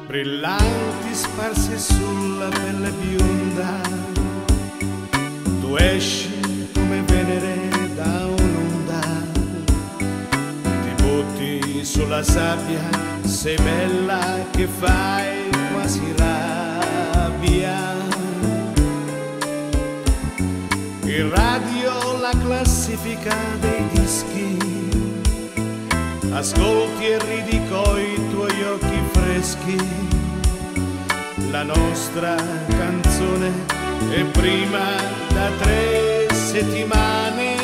brillanti sparse sulla pelle bionda. Tu esci come Venere da un'onda, ti butti sulla sabbia, sei bella che fai quasi rabbia. Il radio, la classifica dei dischi, ascolti e ridi coi tuoi occhi freschi. La nostra canzone è prima da 3 settimane.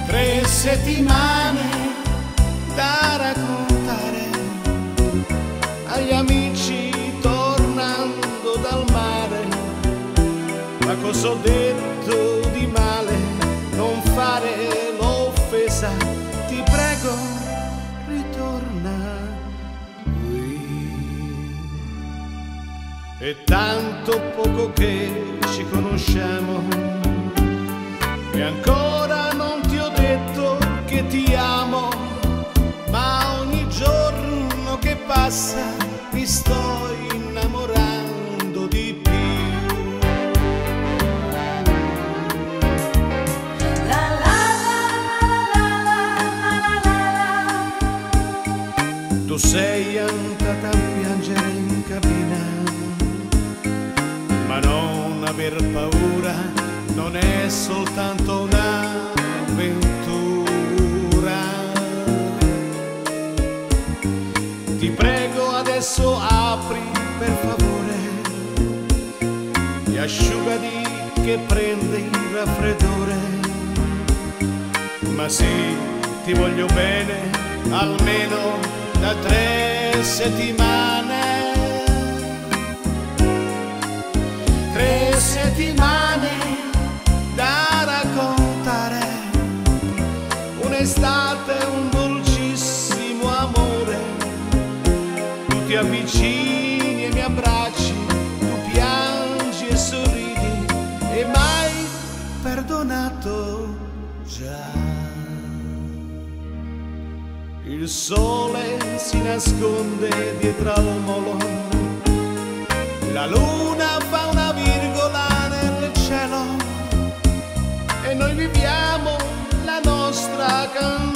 3 settimane da raccontare agli amici tornando dal mare. Ma cosa ho detto di male? Non fare l'offesa, ti prego, ritorna qui. È tanto poco che ci conosciamo e ancora non ti ho detto che ti amo, ma ogni giorno che passa mi sto innamorando di più. Tu sei andata a piangere in cabina, ma non aver paura, non è soltanto un'avventura. Ti prego adesso apri per favore e asciugati che prende il raffreddore. Ma sì, ti voglio bene, almeno da 3 settimane. 3 settimane da raccontare, un'estate, un dolcissimo amore. Tu ti avvicini e mi abbracci, tu piangi e sorridi, e mai perdonato già. Il sole si nasconde dietro al molo, la luna fa una virgola nel cielo e noi viviamo la nostra canzone.